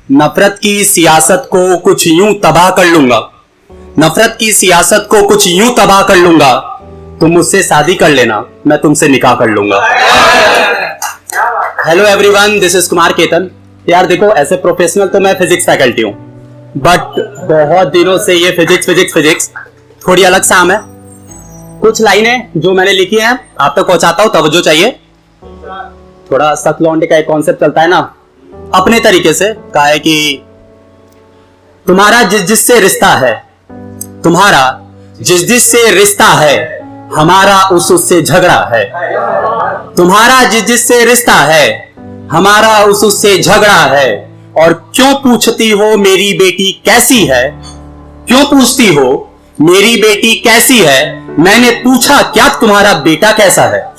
नफरत की सियासत को कुछ यूं तबाह कर लूंगा, नफरत की सियासत को कुछ यूं तबाह कर लूंगा, तुम मुझसे शादी कर लेना, मैं तुमसे निकाह कर लूंगा। Hello everyone, this is Kumar Ketan. यार देखो, ऐसे प्रोफेशनल तो मैं फिजिक्स फैकल्टी हूं, बट बहुत दिनों से ये फिजिक्स थोड़ी अलग शाम है। कुछ लाइनें जो मैंने लिखी हैं आप तक पहुंचाता हूं, तवज्जो चाहिए। थोड़ा सख्त लौंडे का एक कॉन्सेप्ट चलता है ना, अपने तरीके से कहा है कि तुम्हारा जिससे रिश्ता है, तुम्हारा जिससे रिश्ता है, हमारा उससे झगड़ा है। तुम्हारा जिससे रिश्ता है, हमारा उससे झगड़ा है। और क्यों पूछती हो मेरी बेटी कैसी है, क्यों पूछती हो मेरी बेटी कैसी है, मैंने पूछा क्या तुम्हारा बेटा कैसा है।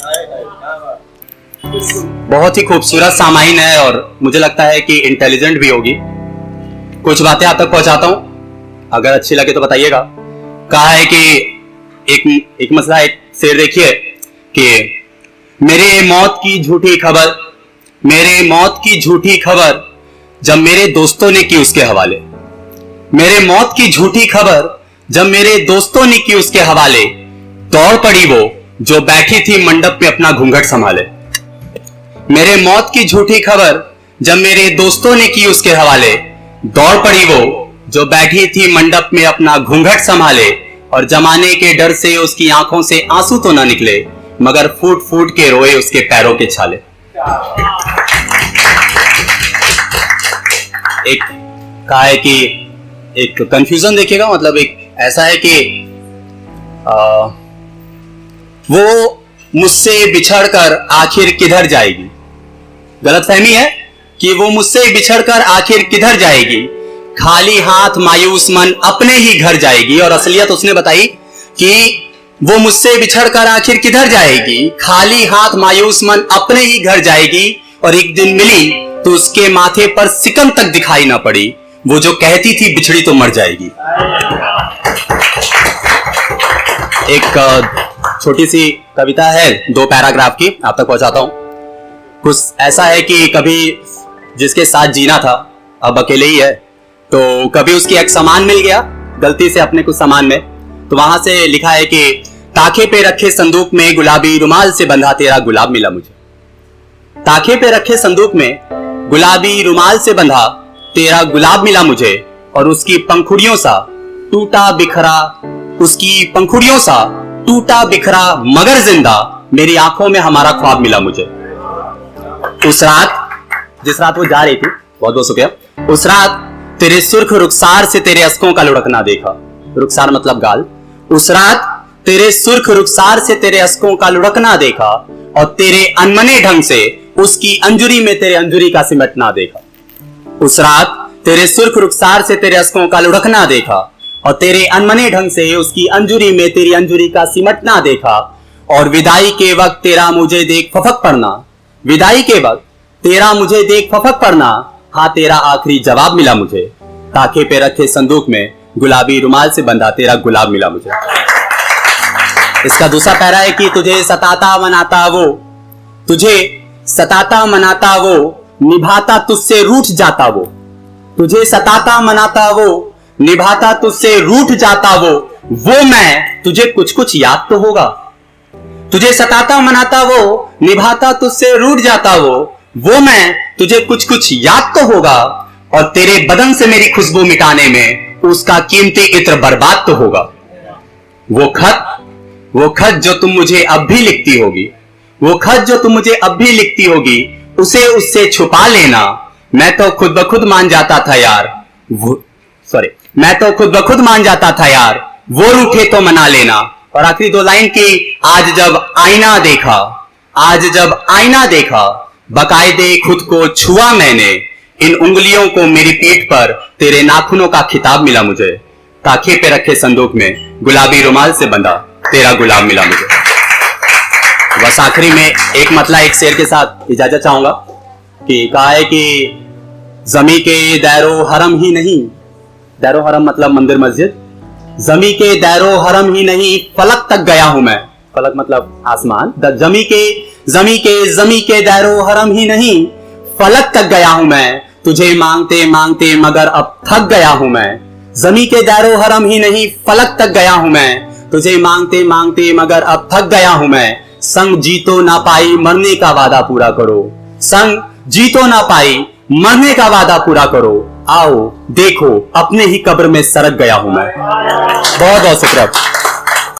बहुत ही खूबसूरत सामाइन है और मुझे लगता है कि इंटेलिजेंट भी होगी। कुछ बातें आप तक पहुंचाता हूं, अगर अच्छी लगे तो बताइएगा। कहा है कि एक मसला, एक शेर देखिए कि मेरे मौत की झूठी खबर, मेरे मौत की झूठी खबर जब मेरे दोस्तों ने की उसके हवाले, मेरे मौत की झूठी खबर जब मेरे दोस्तों ने की उसके हवाले, दौड़ पड़ी वो जो बैठी थी मंडप पे अपना घूंघट संभाले। मेरे मौत की झूठी खबर जब मेरे दोस्तों ने की उसके हवाले, दौड़ पड़ी वो जो बैठी थी मंडप में अपना घूंघट संभाले। और जमाने के डर से उसकी आंखों से आंसू तो ना निकले, मगर फूट फूट के रोए उसके पैरों के छाले। एक कहा है कि एक कंफ्यूजन देखिएगा, मतलब एक ऐसा है कि वो मुझसे बिछड़कर आखिर किधर जाएगी। गलतफहमी है कि वो मुझसे बिछड़कर आखिर किधर जाएगी, खाली हाथ मायूस मन अपने ही घर जाएगी। और असलियत उसने बताई कि वो मुझसे बिछड़कर आखिर किधर जाएगी, खाली हाथ मायूस मन अपने ही घर जाएगी। और एक दिन मिली तो उसके माथे पर सिकन तक दिखाई ना पड़ी, वो जो कहती थी बिछड़ी तो मर जाएगी। एक छोटी सी कविता है 2 पैराग्राफ की, आप तक पहुंचाता हूं। कुछ ऐसा है कि कभी जिसके साथ जीना था अब अकेले ही है, तो कभी उसकी एक सामान मिल गया गलती से अपने कुछ सामान में, तो वहां से लिखा है कि ताखे पे रखे संदूक में गुलाबी रुमाल से बंधा तेरा गुलाब मिला मुझे। ताखे पे रखे संदूक में गुलाबी रुमाल से बंधा तेरा गुलाब मिला मुझे। और उसकी पंखुड़ियों सा टूटा बिखरा, उसकी पंखुड़ियों सा टूटा बिखरा मगर जिंदा, मेरी आंखों में हमारा ख्वाब मिला मुझे। उस रात, जिस रात वो जा रही थी, बहुत बहुत शुक्रिया, उस रात तेरे सुर्ख रुखसार से तेरे अस्कों का लुढ़कना देखा। रुखसार मतलब गाल। उस रात तेरे सुर्ख रुखसार से तेरे अस्कों का लुढ़कना देखा, और तेरे अनमने ढंग से उसकी अंजुरी में तेरे अंजुरी का सिमटना देखा। उस रात तेरे सुर्ख रुखसार से तेरे अस्कों का लुढ़कना देखा, और तेरे अनमने ढंग से उसकी अंजुरी में तेरी अंजुरी का सिमटना देखा। और विदाई के वक्त तेरा मुझे देख फफक पड़ना, विदाई के वक्त तेरा मुझे देख फफक पड़ना, हाँ तेरा आखिरी जवाब मिला मुझे। ताखे पे रखे संदूक में गुलाबी रुमाल से बंधा तेरा गुलाब मिला मुझे। इसका दूसरा पैरा है कि तुझे सताता मनाता वो, तुझे सताता मनाता वो, निभाता तुझसे रूठ जाता वो। तुझे सताता मनाता वो, निभाता तुझसे रूठ जाता वो मैं, तुझे कुछ कुछ याद तो होगा। तुझे सताता मनाता वो, निभाता तुझसे रूठ जाता वो मैं, तुझे कुछ कुछ याद तो होगा। और तेरे बदन से मेरी खुशबू मिटाने में उसका कीमती इत्र बर्बाद तो होगा। वो खत जो तुम मुझे अब भी लिखती होगी, वो खत जो तुम मुझे अब भी लिखती होगी, उसे उससे छुपा लेना। मैं तो खुद ब खुद मान जाता था यार, मैं तो खुद ब खुद मान जाता था यार, वो रूठे तो मना लेना। और आखिरी 2 लाइन की, आज जब आईना देखा, आज जब आईना देखा, बकायदे खुद को छुआ मैंने, इन उंगलियों को मेरी पीठ पर तेरे नाखूनों का खिताब मिला मुझे। ताखे पे रखे संदूक में गुलाबी रुमाल से बंधा तेरा गुलाब मिला मुझे। बस आखिरी में एक मतला एक शेर के साथ इजाजत चाहूंगा कि कहा है कि जमी के दायरो हरम ही नहीं, दायरो हरम मतलब मंदिर मस्जिद, जमी के दायरो हरम ही नहीं फलक तक गया हूं मैं, फलक मतलब आसमान, जमी के दायरो हरम ही नहीं फलक तक गया हूं मैं, तुझे मांगते मांगते मगर अब थक गया हूं मैं, जमी के दायरो हरम ही नहीं फलक तक गया हूं मैं, तुझे मांगते मांगते मगर अब थक गया हूं मैं, संग जी तो ना पाई मरने का वादा पूरा करो, संग जी तो ना पाई मरने का वादा पूरा करो, आओ देखो अपने ही कब्र में सरक गया हूं मैं। बहुत बहुत शुक्रिया।